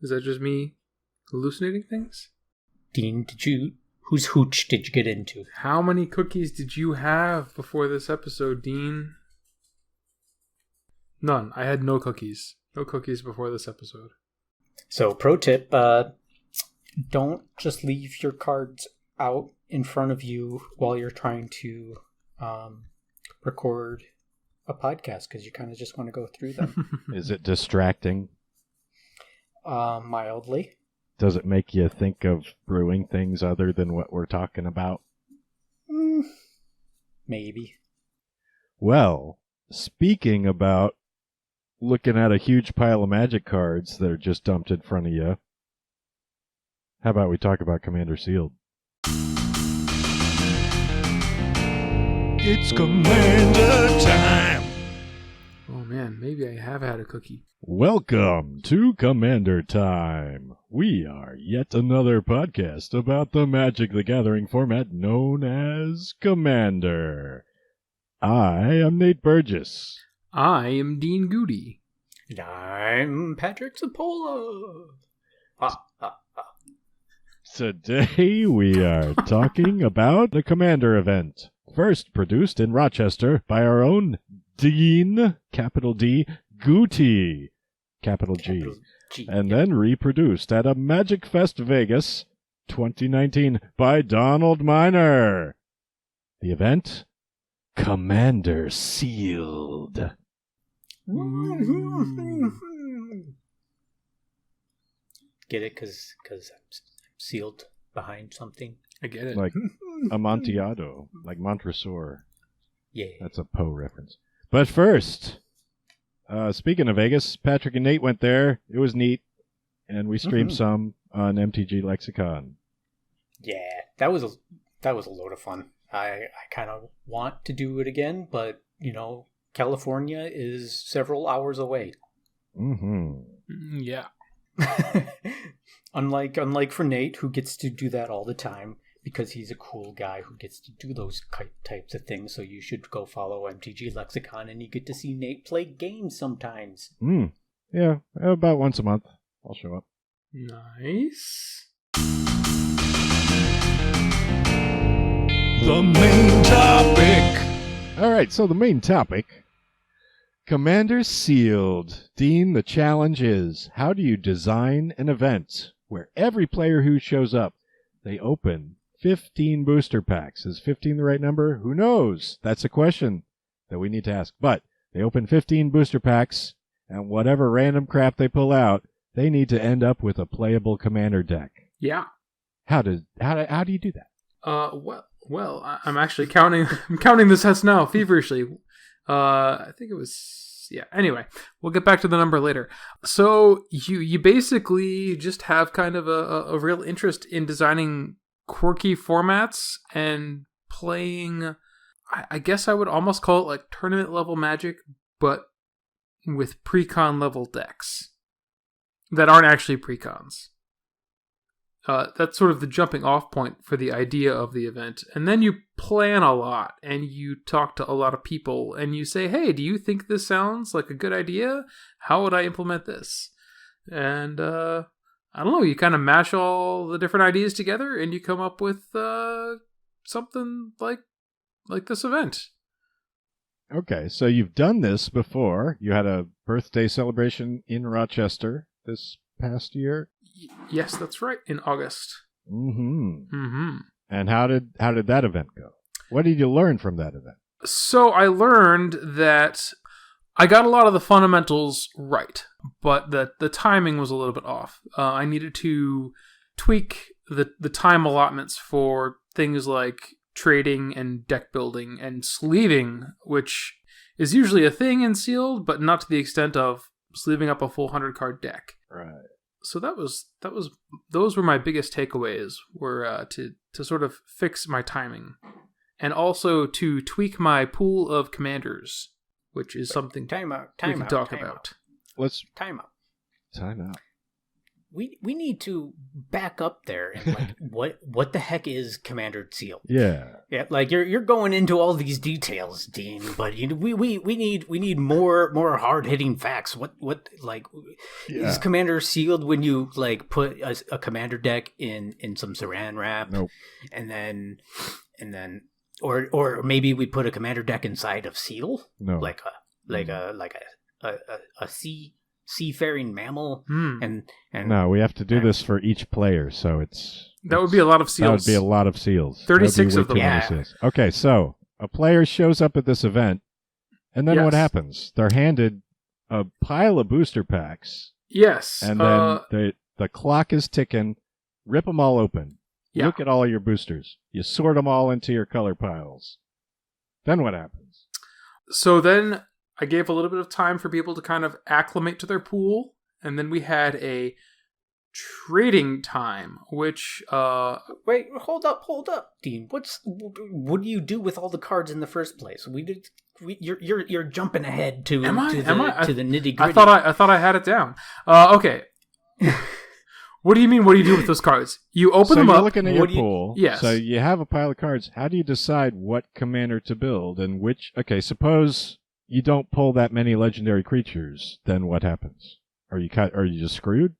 Is that just me hallucinating things? Dean, whose hooch did you get into? How many cookies did you have before this episode, Dean? None. I had no cookies. No cookies before this episode. So, pro tip, don't just leave your cards out in front of you while you're trying to record a podcast, because you kind of just want to go through them. Is it distracting? Mildly. Does it make you think of brewing things other than what we're talking about? Maybe. Well, speaking about looking at a huge pile of Magic cards that are just dumped in front of you, how about we talk about Commander Sealed? It's Commander time! Oh man, maybe I have had a cookie. Welcome to Commander Time. We are yet another podcast about the Magic the Gathering format known as Commander. I am Nate Burgess. I am Dean Goody. And I'm Patrick Zapola. Today we are talking about the Commander event. First produced in Rochester by our own Dean, capital D, Goody, capital G. And then reproduced at a Magic Fest Vegas 2019 by Donald Miner. The event? Commander Sealed. Get it? Because I'm sealed behind something. I get it. Like Amontillado, like Montresor. Yeah. That's a Poe reference. But first, speaking of Vegas, Patrick and Nate went there. It was neat. And we streamed some on MTG Lexicon. Yeah, that was a load of fun. I kind of want to do it again, but, California is several hours away. Yeah. Unlike for Nate, who gets to do that all the time, because he's a cool guy who gets to do those types of things. So you should go follow MTG Lexicon, and you get to see Nate play games sometimes. Yeah, about once a month. I'll show up. Nice. The main topic. All right, so the main topic. Commander Sealed. Dean, the challenge is, how do you design an event where every player who shows up, they open 15 booster packs? Is 15 the right number? Who knows? That's a question that we need to ask. But they open 15 booster packs, and whatever random crap they pull out, they need to end up with a playable Commander deck. Yeah. How do you do that? Well, I'm actually counting. I'm counting the sets now feverishly. I think it was, yeah. Anyway, we'll get back to the number later. So you basically just have kind of a real interest in designing quirky formats and playing, I guess I would almost call it like tournament level Magic, but with pre-con level decks that aren't actually pre-cons. That's sort of the jumping off point for the idea of the event. And then you plan a lot and you talk to a lot of people and you say, hey, do you think this sounds like a good idea? How would I implement this? And I don't know, you kind of mash all the different ideas together and you come up with something like this event. Okay, so you've done this before. You had a birthday celebration in Rochester this past year. Yes, that's right. In August. And how did that event go? What did you learn from that event? So I learned that I got a lot of the fundamentals right, but that the timing was a little bit off. I needed to tweak the time allotments for things like trading and deck building and sleeving, which is usually a thing in Sealed, but not to the extent of sleeving up a full 100-card deck. Right. So those were my biggest takeaways, were to sort of fix my timing, and also to tweak my pool of commanders, which is something we can talk about. Let's time out. Time out. we need to back up there and like what the heck is Commander Sealed? Yeah. Yeah, like you're going into all these details, Dean, but we need more hard hitting facts. What like is Commander Sealed when you like put a commander deck in some Saran wrap? Nope. And then or maybe we put a commander deck inside of seal? No. Like a seafaring mammal and No, we have to do this for each player, so That would be a lot of seals. That would be a lot of seals. 36 That of would be way them. too many seals. Okay, so a player shows up at this event, and then what Yes. happens? They're handed a pile of booster packs, Yes. and then the clock is ticking. Rip them all open. Yeah. Look at all your boosters. You sort them all into your color piles. Then what happens? So then I gave a little bit of time for people to kind of acclimate to their pool, and then we had a trading time, which wait, hold up, Dean. What do you do with all the cards in the first place? You're jumping ahead to the nitty gritty. I thought I had it down. Okay. What do you mean? What do you do with those cards? You open them you're up. looking at your pool. Yes. So you have a pile of cards. How do you decide what commander to build and which? Okay, suppose you don't pull that many legendary creatures. Then what happens? Are you just screwed?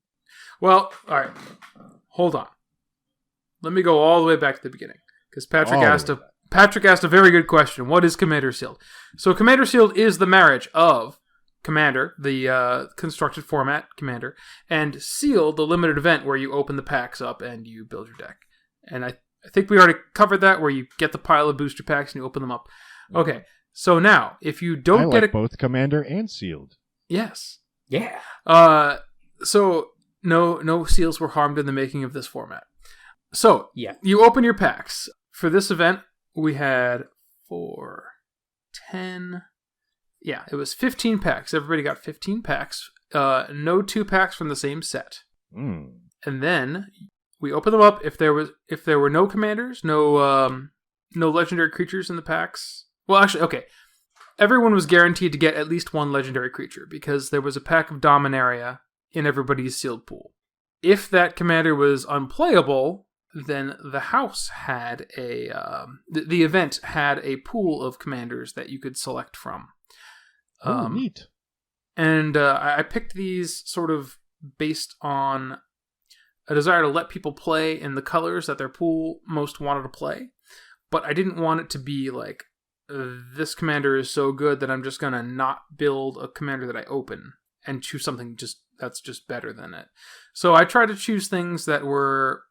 Well, all right. Hold on. Let me go all the way back to the beginning because Patrick asked a very good question. What is Commander Sealed? So Commander Sealed is the marriage of Commander, the constructed format Commander, and Sealed, the limited event where you open the packs up and you build your deck. And I think we already covered that, where you get the pile of booster packs and you open them up. Okay, so now if you don't get both Commander and Sealed. Yes. Yeah. So no seals were harmed in the making of this format. So yeah, you open your packs. For this event, we had 4, 10. Yeah, it was 15 packs. Everybody got 15 packs. No 2 packs from the same set. Mm. And then we opened them up. If there were no commanders, no legendary creatures in the packs. Well, actually, okay. Everyone was guaranteed to get at least one legendary creature because there was a pack of Dominaria in everybody's sealed pool. If that commander was unplayable, then the house had the event had a pool of commanders that you could select from. Neat. And I picked these sort of based on a desire to let people play in the colors that their pool most wanted to play. But I didn't want it to be like, this commander is so good that I'm just going to not build a commander that I open and choose something that's just better than it. So I tried to choose things that were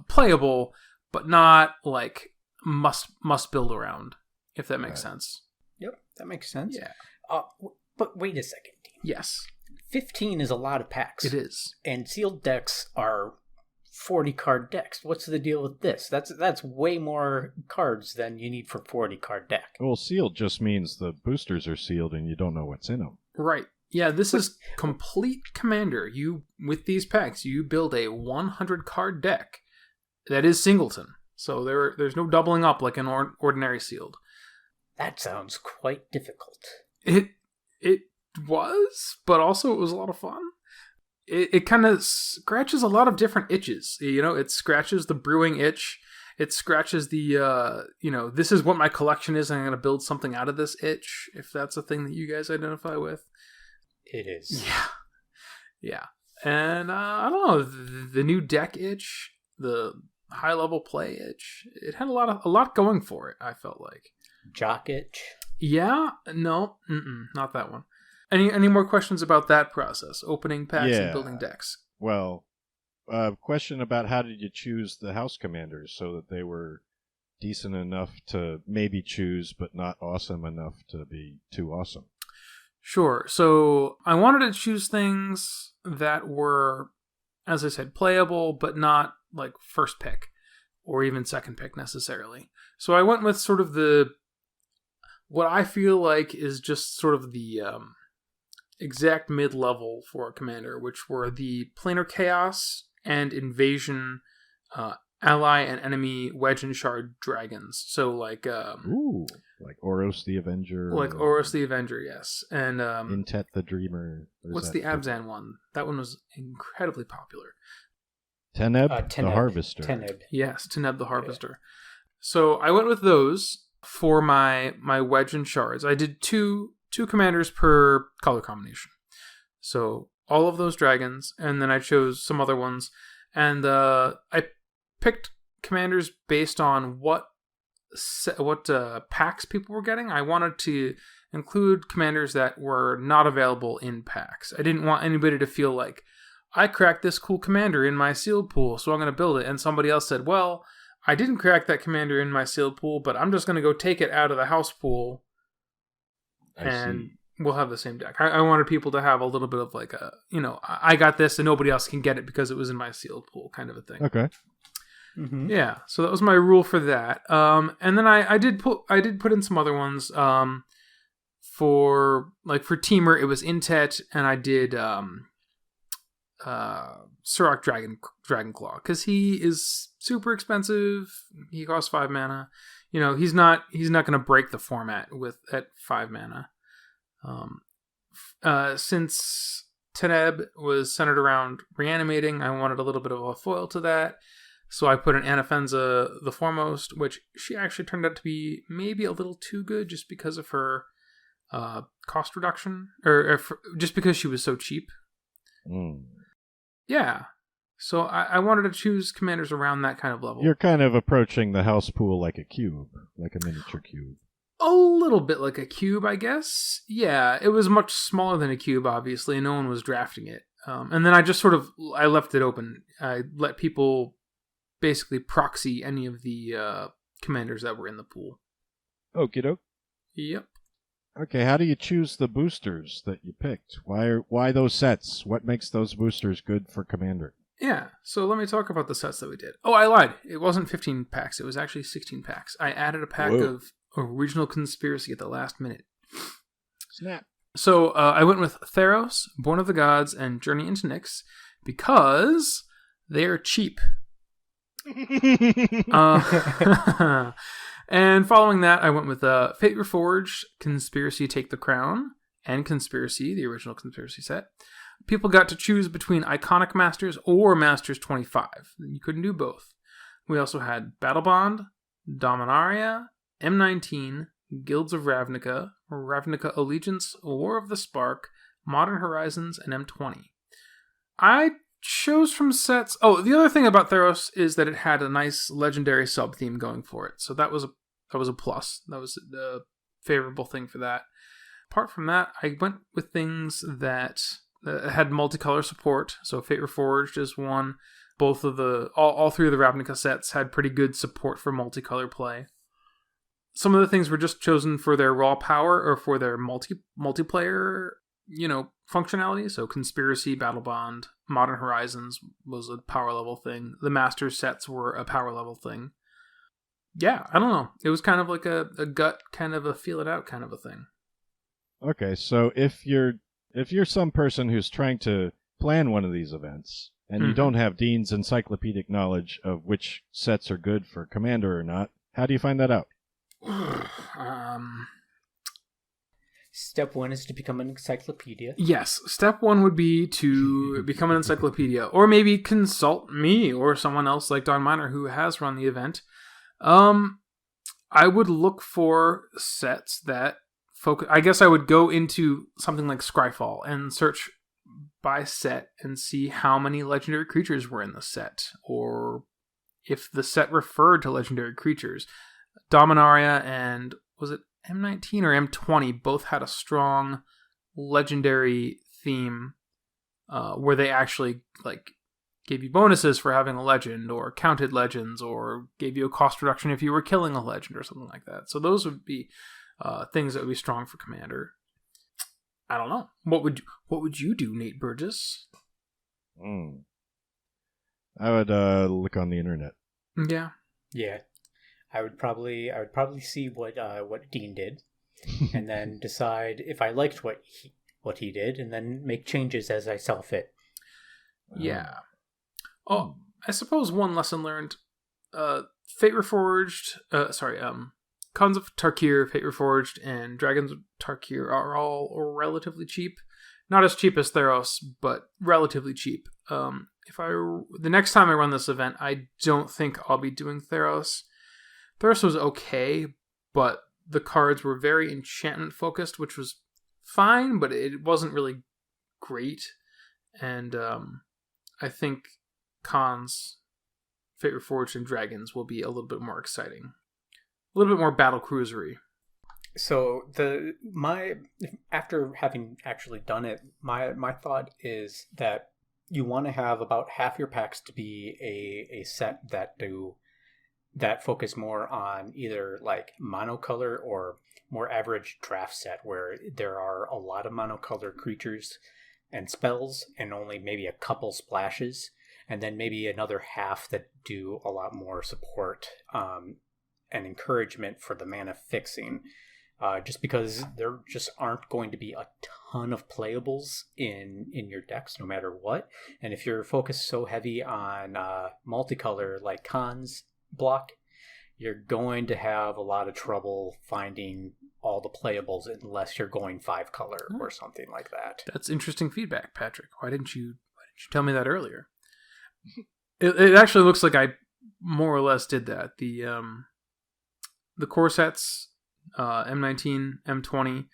playable, but not like must build around, if that makes sense. Yep, that makes sense. Yeah. But wait a second, Dean. Yes. 15 is a lot of packs. It is. And sealed decks are 40 card decks. What's the deal with this? That's way more cards than you need for 40 card deck. Well, sealed just means the boosters are sealed and you don't know what's in them. Right. Yeah, this is complete Commander. With these packs, you build a 100 card deck that is singleton. So there's no doubling up like an ordinary sealed. That sounds quite difficult. It was, but also it was a lot of fun. It kind of scratches a lot of different itches. It scratches the brewing itch. It scratches the, this is what my collection is, and I'm going to build something out of this itch, if that's a thing that you guys identify with. It is. Yeah. And I don't know, the new deck itch, the high-level play itch, it had a lot going for it, I felt like. Jock itch? Yeah? No. Not that one. Any more questions about that process? Opening packs and building decks? Well, question about how did you choose the house commanders so that they were decent enough to maybe choose, but not awesome enough to be too awesome? Sure. So I wanted to choose things that were, as I said, playable, but not like first pick or even second pick necessarily. So I went with sort of what I feel like is just sort of the exact mid-level for a commander, which were the Planar Chaos and Invasion ally and enemy wedge and shard dragons. So like Ooh, like Oros the Avenger. like Oros the Avenger, yes. And Intet the Dreamer. Or is what's that the Abzan one? That one was incredibly popular. Teneb, Teneb. the Harvester. Teneb. Yes, Teneb the Harvester. So I went with those for my wedge and shards. I did two commanders per color combination. So all of those dragons, and then I chose some other ones. And I picked commanders based on what packs people were getting. I wanted to include commanders that were not available in packs. I didn't want anybody to feel like, I cracked this cool commander in my sealed pool, so I'm going to build it. And somebody else said, well, I didn't crack that commander in my sealed pool, but I'm just going to go take it out of the house pool, and we'll have the same deck. I wanted people to have a little bit of like a, I got this and nobody else can get it because it was in my sealed pool kind of a thing. Okay. Mm-hmm. Yeah, so that was my rule for that. And then I did put in some other ones. For Teamer, it was Intet, and I did Surrak Dragonclaw, because he is super expensive. He costs 5 mana. He's not going to break the format at 5 mana. Since Teneb was centered around reanimating, I wanted a little bit of a foil to that. So I put in Anafenza the Foremost, which she actually turned out to be maybe a little too good just because of her cost reduction, or just because she was so cheap. Yeah. So I wanted to choose commanders around that kind of level. You're kind of approaching the house pool like a cube, like a miniature cube. A little bit like a cube, I guess. Yeah, it was much smaller than a cube, obviously, and no one was drafting it. And then I just I left it open. I let people basically proxy any of the commanders that were in the pool. Okie doke. Yep. Okay, how do you choose the boosters that you picked? Why those sets? What makes those boosters good for Commander? Yeah, so let me talk about the sets that we did. Oh, I lied. It wasn't 15 packs. It was actually 16 packs. I added a pack of Original Conspiracy at the last minute. Snap. So I went with Theros, Born of the Gods, and Journey into Nyx because they're cheap. And following that, I went with Fate Reforged, Conspiracy Take the Crown, and Conspiracy, the original Conspiracy set. People got to choose between Iconic Masters or Masters 25. You couldn't do both. We also had Battle Bond, Dominaria, M19, Guilds of Ravnica, Ravnica Allegiance, War of the Spark, Modern Horizons, and M20. I chose from sets. Oh, the other thing about Theros is that it had a nice legendary sub theme going for it, so that was a plus. That was a favorable thing for that. Apart from that, I went with things that had multicolor support. So Fate Reforged is one. Both of all three of the Ravnica sets had pretty good support for multicolor play. Some of the things were just chosen for their raw power or for their multiplayer, functionality. So Conspiracy, Battle Bond, Modern Horizons was a power level thing. The Master sets were a power level thing. Yeah, I don't know. It was kind of like a gut, kind of a feel it out kind of a thing. Okay, so if you're some person who's trying to plan one of these events and you don't have Dean's encyclopedic knowledge of which sets are good for Commander or not, how do you find that out? Step 1 is to become an encyclopedia. Yes, step 1 would be to become an encyclopedia, or maybe consult me or someone else like Don Miner who has run the event. I would look for sets that focus. I guess I would go into something like Scryfall and search by set and see how many legendary creatures were in the set, or if the set referred to legendary creatures. Dominaria and was it M19 or M20 both had a strong legendary theme where they actually gave you bonuses for having a legend, or counted legends, or gave you a cost reduction if you were killing a legend or something like that. So those would be things that would be strong for Commander. I don't know. What would you do, Nate Burgess? I would look on the internet. Yeah. Yeah. I would probably see what Dean did, and then decide if I liked what he did, and then make changes as I saw fit. Yeah. Oh, I suppose one lesson learned Fate Reforged, Khans of Tarkir, Fate Reforged, and Dragons of Tarkir are all relatively cheap. Not as cheap as Theros, but relatively cheap. The next time I run this event, I don't think I'll be doing Theros. Theros was okay, but the cards were very enchantment focused, which was fine, but it wasn't really great. And I think Khans, Fate Reforged, and Dragons will be a little bit more exciting. A little bit more battle cruisery. So after having actually done it, my thought is that you want to have about half your packs to be a set that focus more on either like monocolor or more average draft set, where there are a lot of monocolor creatures and spells and only maybe a couple splashes, and then maybe another half that do a lot more support and encouragement for the mana fixing. Just because there just aren't going to be a ton of playables in your decks no matter what. And if you're focused so heavy on multicolor like Khans block, you're going to have a lot of trouble finding all the playables unless you're going 5-color or something like that. That's interesting feedback, Patrick. Why didn't you tell me that earlier? It actually looks like I more or less did that. The core sets, M19, M20,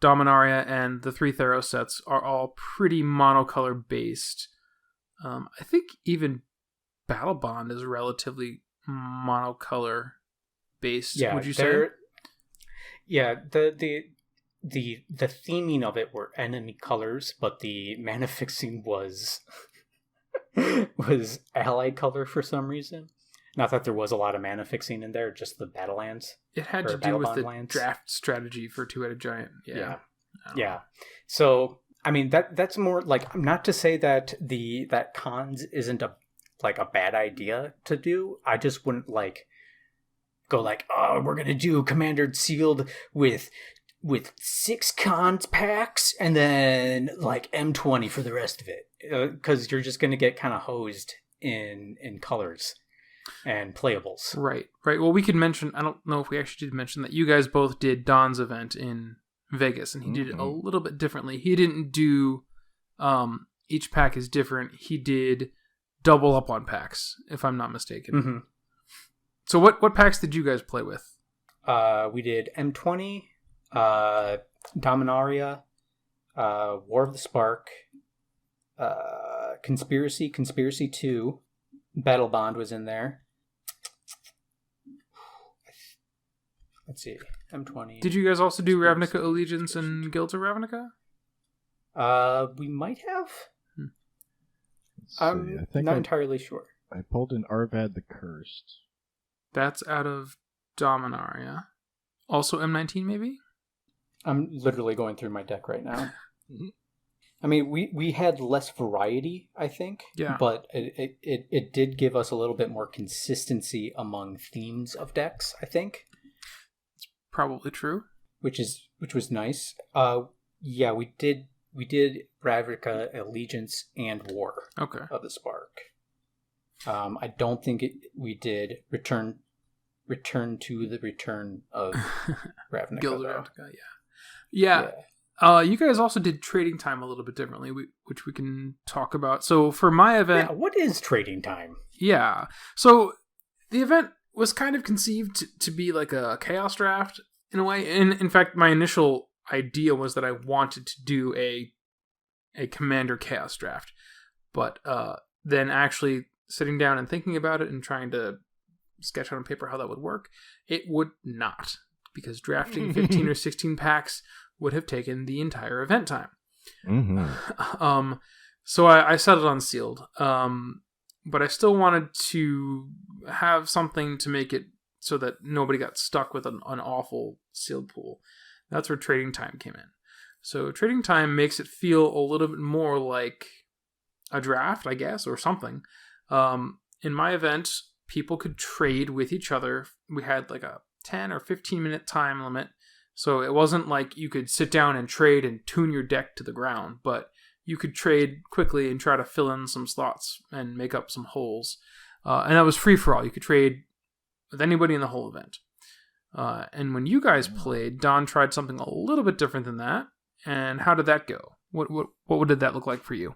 Dominaria, and the 3 Theros sets are all pretty monocolor based. I think even Battle Bond is relatively monocolor based. Yeah, would you say? Yeah, the theming of it were enemy colors, but the mana fixing was ally color for some reason. Not that there was a lot of mana fixing in there, just the battle lands. It had to do with the draft strategy for Two-Headed Giant. Yeah. So, I mean, that's more like, not to say that that Khans isn't a bad idea to do. I just wouldn't go oh, we're gonna do Commander Sealed with 6 Khans packs and then M20 for the rest of it, because you're just gonna get kind of hosed in colors and playables. Right. Well, we could mention, I don't know if we actually did mention that you guys both did Don's event in Vegas, and he did it a little bit differently. He didn't do each pack is different. He did double up on packs, if I'm not mistaken. Mm-hmm. So what packs did you guys play with? We did M20, Dominaria, War of the Spark, Conspiracy 2, Battle Bond was in there. Let's see, M20. Did you guys also do Ravnica Allegiance and Guilds of Ravnica? We might have. I'm not entirely sure. I pulled an Arvad the Cursed. That's out of Dominaria. Also M19, maybe? I'm literally going through my deck right now. I mean, we had less variety, I think. Yeah. But it did give us a little bit more consistency among themes of decks, I think. It's probably true. Which was nice. Yeah, we did Ravnica Allegiance and War of the Spark. I don't think we did Return to the Return of Ravnica. Guild of Ravnica, yeah. You guys also did Trading Time a little bit differently, which we can talk about. So for my event... Yeah, what is Trading Time? Yeah. So the event was kind of conceived to be like a chaos draft in a way. And in fact, my initial idea was that I wanted to do a Commander chaos draft. But then actually sitting down and thinking about it and trying to sketch out on paper how that would work, it would not. Because drafting 15 or 16 packs would have taken the entire event time. Mm-hmm. So I settled on Sealed. But I still wanted to have something to make it so that nobody got stuck with an awful Sealed pool. That's where Trading Time came in. So Trading Time makes it feel a little bit more like a draft, I guess, or something. In my event, people could trade with each other. We had like a 10 or 15 minute time limit. So it wasn't like you could sit down and trade and tune your deck to the ground, but you could trade quickly and try to fill in some slots and make up some holes. and that was free for all. You could trade with anybody in the whole event. And when you guys played, Don tried something a little bit different than that. And how did that go? What did that look like for you?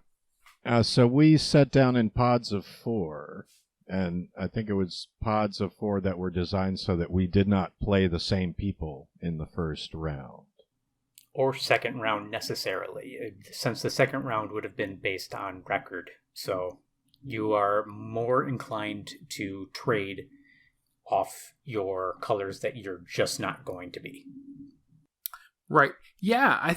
So we sat down in pods of 4, and I think it was pods of 4 that were designed so that we did not play the same people in the first round. Or second round necessarily, since the second round would have been based on record. So you are more inclined to trade off your colors that you're just not going to be. Right. Yeah.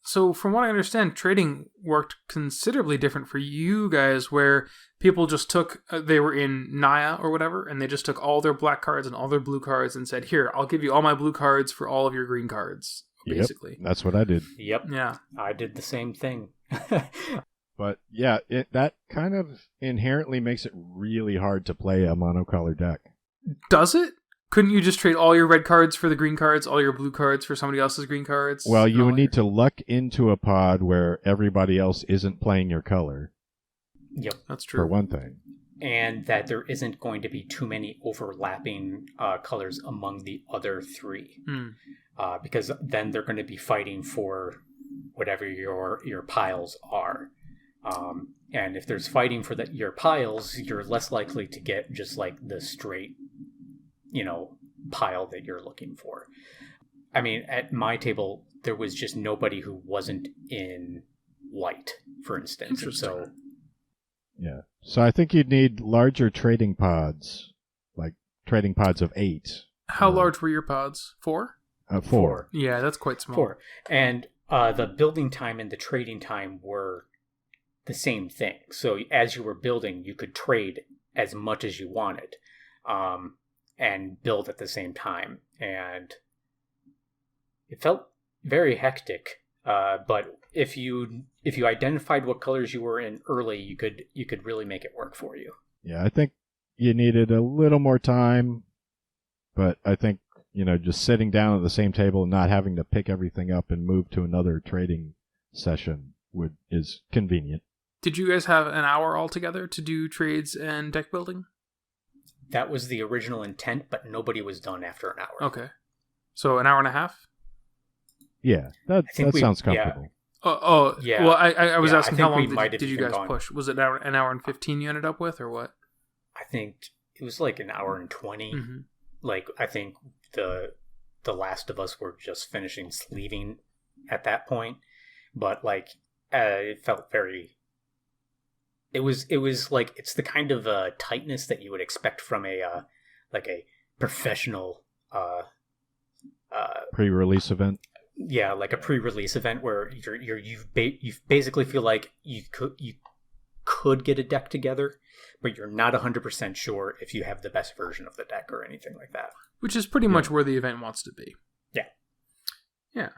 So from what I understand, trading worked considerably different for you guys, where people just took, they were in Naya or whatever, and they just took all their black cards and all their blue cards and said, here, I'll give you all my blue cards for all of your green cards, basically. Yep, that's what I did. Yep. Yeah. I did the same thing. But yeah, that kind of inherently makes it really hard to play a monocolor deck. Does it? Couldn't you just trade all your red cards for the green cards, all your blue cards for somebody else's green cards? Well, you would need to luck into a pod where everybody else isn't playing your color. Yep. That's true. For one thing. And that there isn't going to be too many overlapping colors among the other 3. Because then they're going to be fighting for whatever your piles are. And if there's fighting for your piles, you're less likely to get just like the straight, pile that you're looking for. I mean, at my table, there was just nobody who wasn't in white, for instance. Interesting. Yeah. So I think you'd need larger trading pods, like trading pods of 8. How large were your pods? 4? 4. Yeah, that's quite small. 4. And the building time and the trading time were the same thing. So as you were building, you could trade as much as you wanted, and build at the same time. And it felt very hectic. But if you identified what colors you were in early, you could really make it work for you. Yeah, I think you needed a little more time, but I think, just sitting down at the same table and not having to pick everything up and move to another trading session is convenient. Did you guys have an hour altogether to do trades and deck building? That was the original intent, but nobody was done after an hour. Okay. So an hour and a half? Yeah, that sounds comfortable. Yeah. Well, I was asking how long did you guys gone. push? Was it an hour and 15 you ended up with, or what? I think it was like an hour and 20. Mm-hmm. Like, I think the last of us were just finishing sleeving at that point. But, like, it felt very... It was like, it's the kind of tightness that you would expect from a professional pre-release event. Yeah, like a pre-release event where you basically feel like you could get a deck together, but you're not 100% sure if you have the best version of the deck or anything like that. Which is pretty much where the event wants to be. Yeah. Yeah.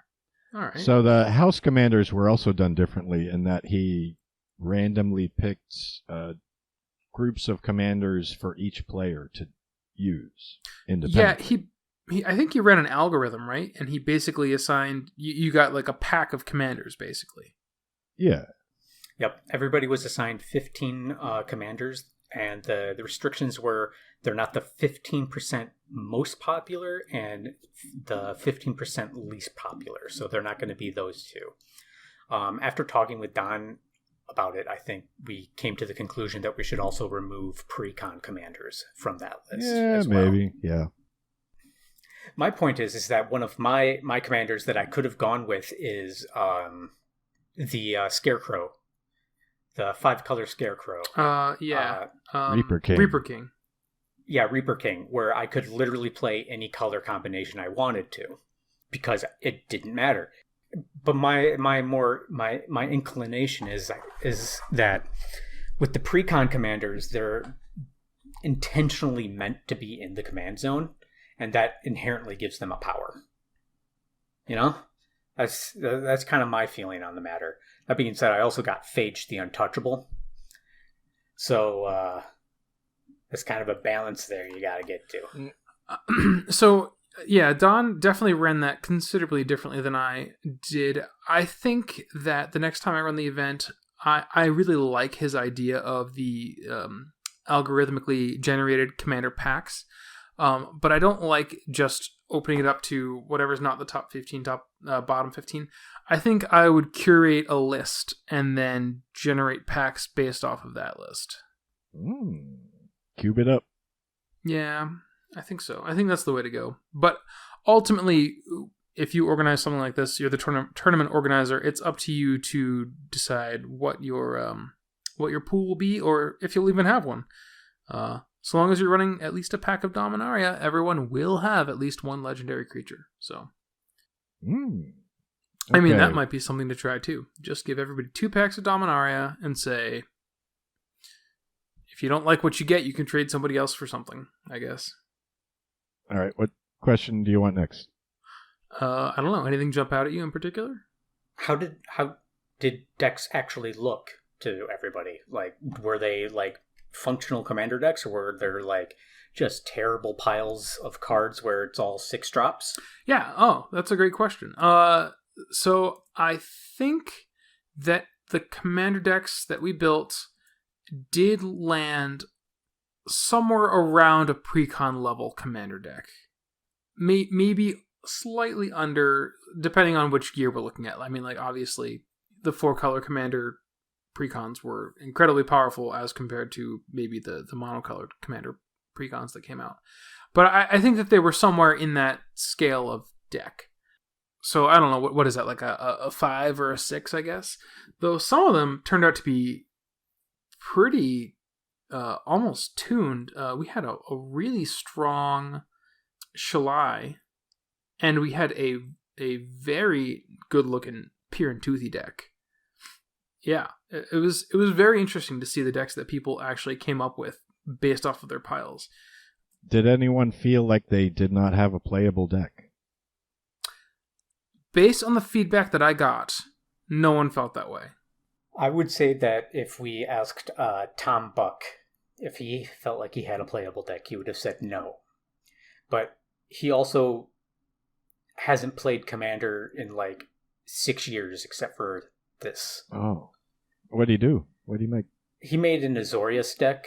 All right. So the house commanders were also done differently in that he randomly picked groups of commanders for each player to use independently. Yeah, I think he ran an algorithm, right? And he basically assigned, you got like a pack of commanders, basically. Yeah. Yep. Everybody was assigned 15 commanders, and the restrictions were they're not the 15% most popular and the 15% least popular. So they're not going to be those two. After talking with Don about it, I think we came to the conclusion that we should also remove pre-con commanders from that list. Yeah, as well. maybe. Yeah. My point is that one of my commanders that I could have gone with is the Scarecrow, the 5-color Scarecrow. Reaper King. Reaper King. Yeah, Reaper King, where I could literally play any color combination I wanted to, because it didn't matter. But my inclination is that with the pre-con commanders, they're intentionally meant to be in the command zone, and that inherently gives them a power. That's kind of my feeling on the matter. That being said, I also got Phage the Untouchable, so there's kind of a balance there you got to get to. So. Yeah, Don definitely ran that considerably differently than I did. I think that the next time I run the event, I really like his idea of the algorithmically generated commander packs. But I don't like just opening it up to whatever's not the top 15, bottom 15. I think I would curate a list and then generate packs based off of that list. Cube it up. Yeah, I think so. I think that's the way to go. But ultimately, if you organize something like this, you're the tournament organizer. It's up to you to decide what your pool will be, or if you'll even have one. So long as you're running at least a pack of Dominaria, everyone will have at least one legendary creature. So, Okay. I mean, that might be something to try too. Just give everybody 2 packs of Dominaria and say, if you don't like what you get, you can trade somebody else for something, I guess. All right. What question do you want next? I don't know. Anything jump out at you in particular? How did decks actually look to everybody? Like, were they like functional commander decks, or were there like just terrible piles of cards where it's all 6 drops? Yeah. Oh, that's a great question. So I think that the commander decks that we built did land somewhere around a precon level commander deck. Maybe slightly under, depending on which gear we're looking at. I mean, like, obviously, the 4-color commander precons were incredibly powerful as compared to maybe the monocolored commander precons that came out. But I think that they were somewhere in that scale of deck. So I don't know, what is that, like a 5 or a 6, I guess? Though some of them turned out to be pretty almost tuned. We had a really strong Shalai, and we had a very good looking Peer and Toothy deck. Yeah, it was very interesting to see the decks that people actually came up with based off of their piles. Did anyone feel like they did not have a playable deck? Based on the feedback that I got, no one felt that way. I would say that if we asked Tom Buck if he felt like he had a playable deck, he would have said no. But he also hasn't played Commander in like 6 years, except for this. Oh. What do you do? What do you make? He made an Azorius deck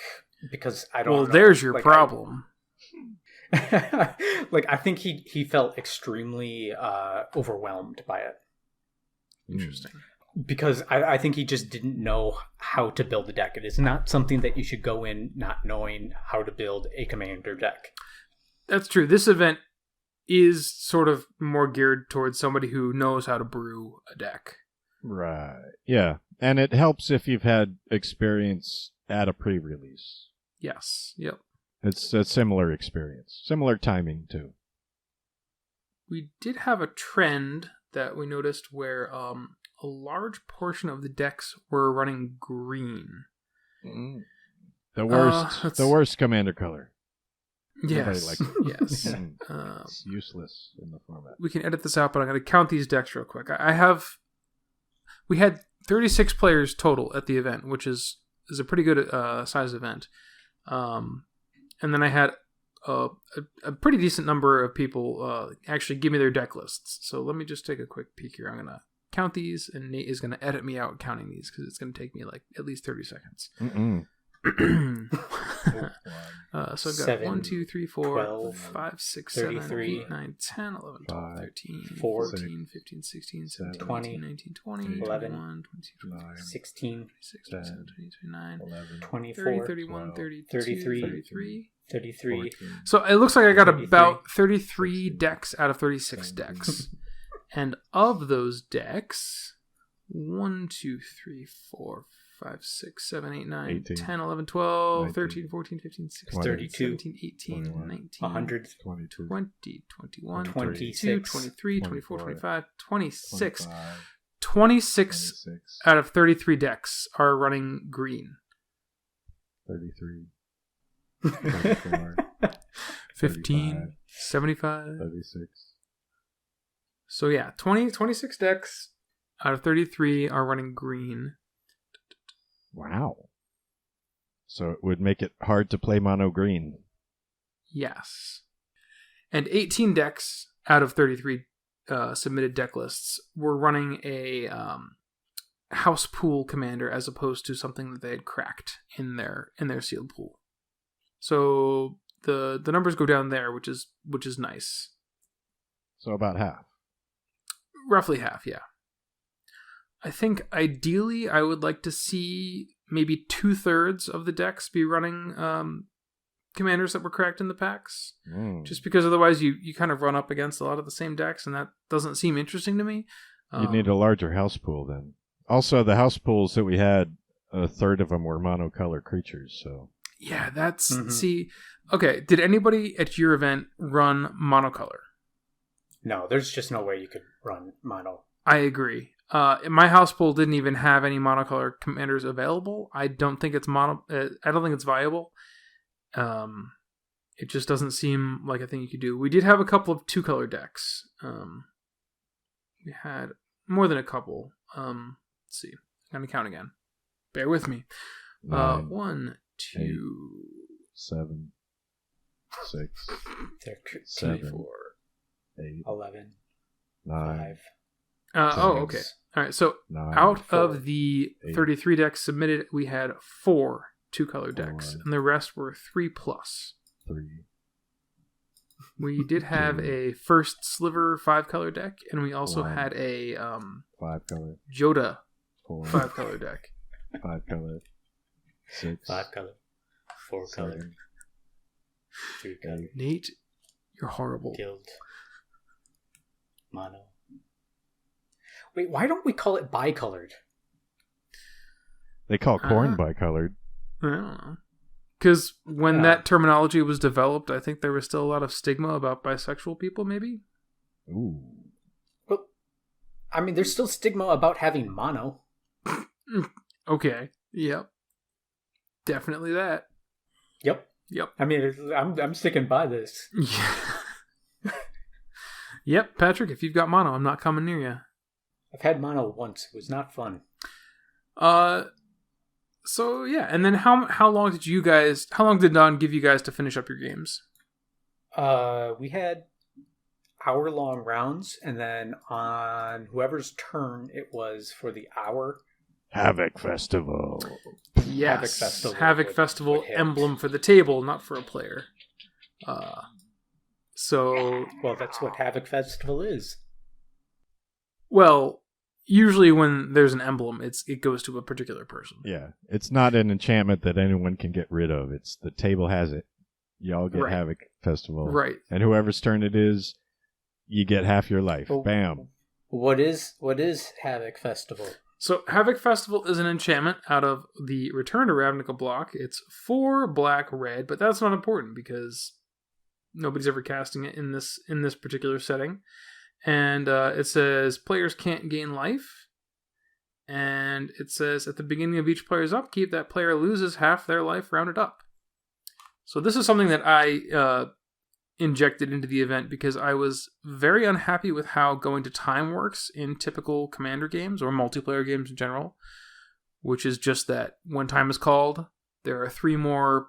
because I don't know. Well, there's your problem. Like, I think he felt extremely overwhelmed by it. Interesting. Because I think he just didn't know how to build a deck. It is not something that you should go in not knowing how to build a commander deck. That's true. This event is sort of more geared towards somebody who knows how to brew a deck. Right. Yeah. And it helps if you've had experience at a pre-release. Yes. Yep. It's a similar experience. Similar timing, too. We did have a trend that we noticed where a large portion of the decks were running green. The worst commander color. Yes. Likes it. Yes. It's useless in the format. We can edit this out, but I'm going to count these decks real quick. We had 36 players total at the event, which is a pretty good size event. And then I had a pretty decent number of people actually give me their deck lists. So let me just take a quick peek here. I'm going to count these, and Nate is going to edit me out counting these because it's going to take me like at least 30 seconds. So I've got 7, 1, 2, 3, 4, 12, 5, 6, 7, 33, 8, 9, 10, 11, 12, 13, 14, 14, 15, 16, 17, 20, 18, 19, 20, 11, 21, 22, 23, 16, 26, 27, 28, 29, 24, 30, 31, 32, 33, 33. So it looks like I got 33. about 33 decks out of 36 decks. And of those decks, 1, 2, 3, 4, 5, 6, 7, 8, 9, 18, 10, 11, 12, 19, 13, 14, 15, 16, 32, 17, 18, 21, 19, 100, 22, 20, 21, 26, 22, 23, 24, 24, 25, 26. 25, 26 out of 33 decks are running green. 33, 34, 15, 35, 75. 36. So yeah, 26 decks out of 33 are running green. Wow. So it would make it hard to play mono green. Yes. And 18 decks out of 33 submitted deck lists were running a house pool commander as opposed to something that they had cracked in their sealed pool. So the numbers go down there, which is nice. So about half. Roughly half, yeah. I think ideally I would like to see maybe 2/3 of the decks be running commanders that were cracked in the packs. Just because otherwise you kind of run up against a lot of the same decks, and that doesn't seem interesting to me. You'd need a larger house pool then. Also, the house pools that we had, 1/3 of them were monocolor creatures, so... Yeah, that's... See, okay, did anybody at your event run monocolor? No, there's just no way you could run mono. I agree. My house pool didn't even have any monocolor commanders available. I don't think it's I don't think it's viable. It just doesn't seem like a thing you could do. We did have a couple of 2-color decks. We had more than a couple. Let's see. I'm gonna count again. Bear with me. 9, 1, 2, 7, 6, 13, 7, 8, 11, 9. 5. Okay. All right. So 9, out 4, of the 33 decks submitted, we had 4 2-color decks, and the rest were 3+. 3. We did have a first sliver 5-color deck, and we also 1, had a 5-color. Joda 4. 5-color deck. 5-color. 6. 5 color. 4 color. 7, 3 color. Nate, you're horrible. Guild. Mono. Wait, why don't we call it bicolored? They call corn bicolored. I don't know. Because when that terminology was developed, I think there was still a lot of stigma about bisexual people, maybe? Ooh. Well, I mean, there's still stigma about having mono. Okay. Yep. Definitely that. Yep. I mean, I'm sticking by this. Yeah. Yep, Patrick, if you've got mono, I'm not coming near you. I've had mono once. It was not fun. So yeah, and then how long did Don give you guys to finish up your games? We had hour-long rounds, and then on whoever's turn it was for the hour. Havoc Festival. Yes, Havoc Festival would hit. Emblem for the table, not for a player. So well, that's what Havoc Festival is. Well, usually when there's an emblem, it goes to a particular person. Yeah, it's not an enchantment that anyone can get rid of. It's the table has it. Y'all get Right. Havoc Festival. Right. And whoever's turn it is, you get half your life. Well, Bam. What is Havoc Festival? So Havoc Festival is an enchantment out of the Return to Ravnica block. It's 4 black, red, but that's not important because nobody's ever casting it in this particular setting. And it says players can't gain life. And it says at the beginning of each player's upkeep, that player loses half their life rounded up. So this is something that I injected into the event because I was very unhappy with how going to time works in typical Commander games or multiplayer games in general, which is just that when time is called, there are 3 more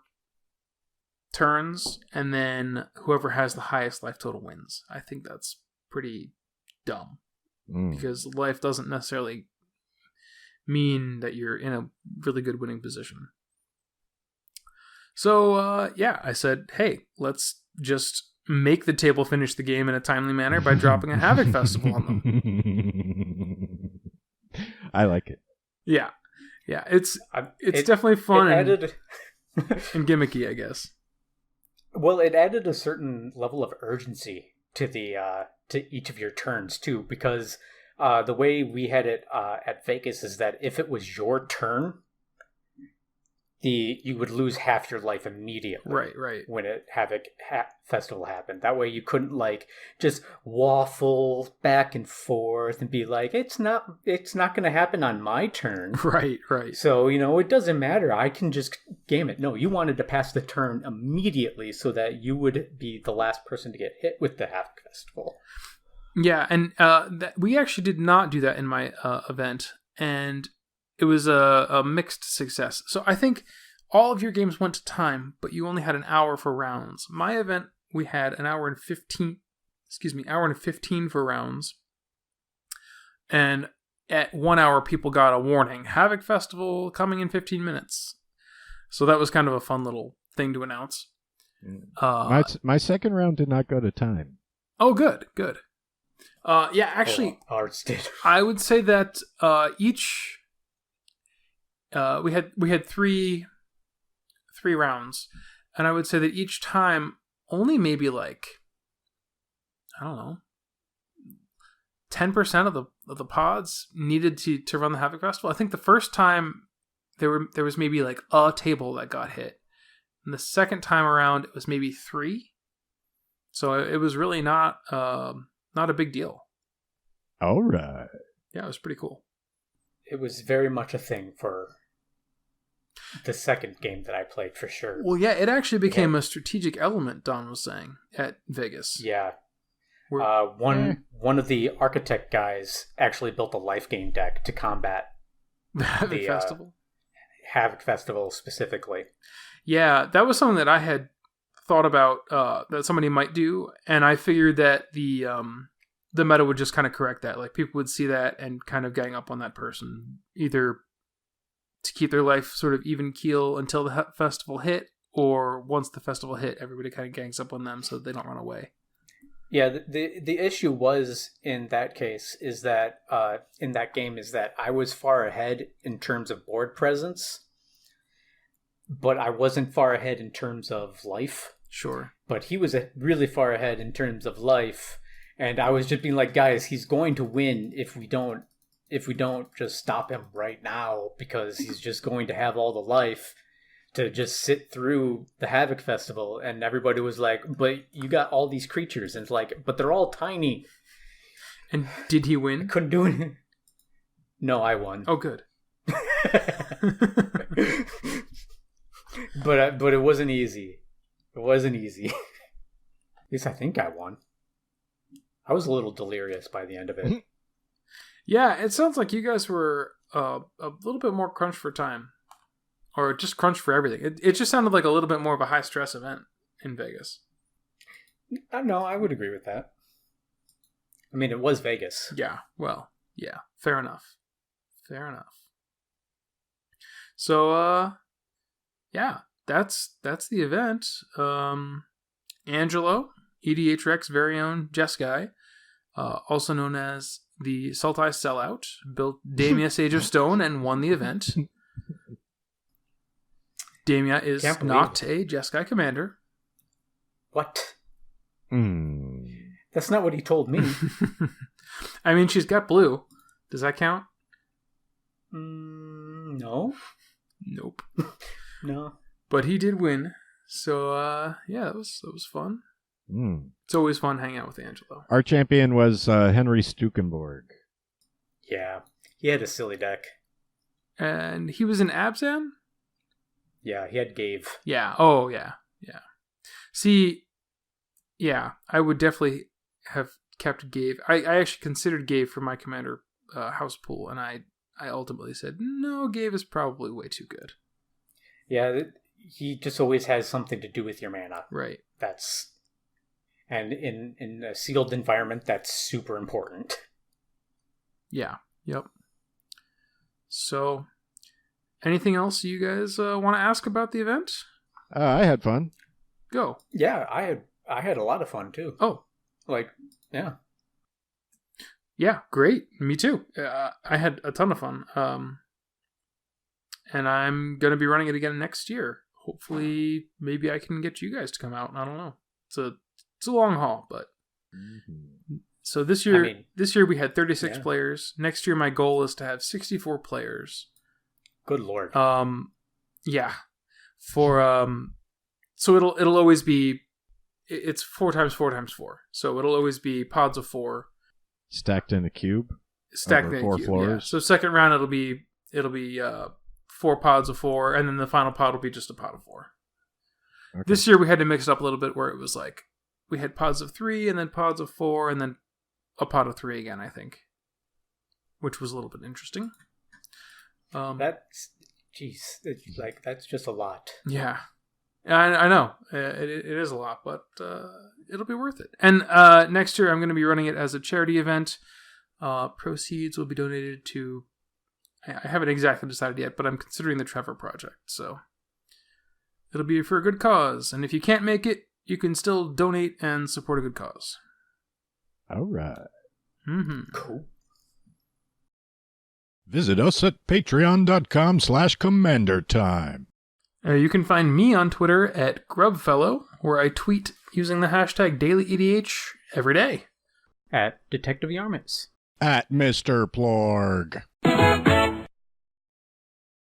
turns, and then whoever has the highest life total wins. I think that's pretty dumb because life doesn't necessarily mean that you're in a really good winning position. So yeah, I said, hey, let's just make the table finish the game in a timely manner by dropping a Havoc Festival on them. I like it. Yeah, it's definitely fun and gimmicky, I guess. Well, it added a certain level of urgency to the to each of your turns too, because the way we had it at Vegas is that if it was your turn, you would lose half your life immediately. Right. When Havoc Festival happened, that way you couldn't just waffle back and forth and be like, it's not going to happen on my turn. Right. So it doesn't matter. I can just game it. No, you wanted to pass the turn immediately so that you would be the last person to get hit with the Havoc Festival. Yeah, and we actually did not do that in my event, and it was a mixed success. So I think all of your games went to time, but you only had an hour for rounds. My event, we had an hour and 15 for rounds. And at 1 hour, people got a warning. Havoc Festival coming in 15 minutes. So that was kind of a fun little thing to announce. My second round did not go to time. Oh, good. Yeah, actually, ours did. I would say that each we had three rounds, and I would say that each time only maybe like, I don't know, 10% of the pods needed to run the Havoc Festival. I think the first time there was maybe like a table that got hit, and the second time around it was maybe 3. So it was really not a big deal. All right. Yeah, it was pretty cool. It was very much a thing for the second game that I played, for sure. Well, yeah, it actually became a strategic element, Don was saying, at Vegas. Yeah. One of the architect guys actually built a life game deck to combat the Havoc Festival. Havoc Festival specifically. Yeah, that was something that I had thought about that somebody might do, and I figured that the meta would just kind of correct that. Like, people would see that and kind of gang up on that person, either to keep their life sort of even keel until the festival hit, or once the festival hit, everybody kind of gangs up on them so they don't run away. Yeah, the issue was in that case is that in that game is that I was far ahead in terms of board presence, but I wasn't far ahead in terms of life. Sure. But he was really far ahead in terms of life, and I was just being like, guys, he's going to win if we don't just stop him right now, because he's just going to have all the life to just sit through the Havoc Festival. And everybody was like, but you got all these creatures, and it's like, but they're all tiny. And did he I win? couldn't do anything. No, I won. Oh, good. But it wasn't easy. It wasn't easy. At least I think I won. I was a little delirious by the end of it. Yeah, it sounds like you guys were a little bit more crunched for time. Or just crunched for everything. It just sounded like a little bit more of a high-stress event in Vegas. No, I would agree with that. I mean, it was Vegas. Yeah, well, yeah, fair enough. So, yeah, that's the event. Angelo, EDHREC's very own Jess guy, also known as the Sultai Sellout, built Damia Age of Stone and won the event. Damia is not a Jeskai commander. What? Hmm. That's not what he told me. I mean, she's got blue. Does that count? No. Nope. No. But he did win. So, yeah, that was fun. Mm. It's always fun hanging out with Angelo. Our champion was Henry Stukenborg. Yeah. He had a silly deck. And he was in Abzan? Yeah, he had Gave. Yeah. Oh, yeah. Yeah. See, yeah, I would definitely have kept Gave. I actually considered Gave for my commander house pool, and I ultimately said, no, Gave is probably way too good. Yeah, he just always has something to do with your mana. Right. And in a sealed environment, that's super important. Yeah. Yep. So, anything else you guys want to ask about the event? I had fun. Go. Yeah, I had a lot of fun too. Oh. Yeah. Yeah, great. Me too. I had a ton of fun. And I'm going to be running it again next year. Hopefully, maybe I can get you guys to come out. I don't know. It's a long haul, but... Mm-hmm. So this year we had 36 players. Next year my goal is to have 64 players. Good Lord. Yeah. For so it'll always be, it's 4 times 4 times 4. So it'll always be pods of 4 stacked in a cube. Stacked in 4 floors. Yeah. So second round it'll be 4 pods of 4, and then the final pod will be just a pod of 4. Okay. This year we had to mix it up a little bit where it was like we had pods of 3 and then pods of 4 and then a pod of 3 again, I think, which was a little bit interesting. That's just a lot. Yeah, I know it is a lot, but it'll be worth it. And next year I'm going to be running it as a charity event. Proceeds will be donated to, I haven't exactly decided yet, but I'm considering the Trevor Project. So It'll be for a good cause, and if you can't make it, you can still donate and support a good cause. All right. Mm-hmm. Cool. Visit us at patreon.com/commandertime. You can find me on Twitter at Grubfellow, where I tweet using the hashtag DailyEDH every day. At Detective Yarmits. At Mr. Plorg.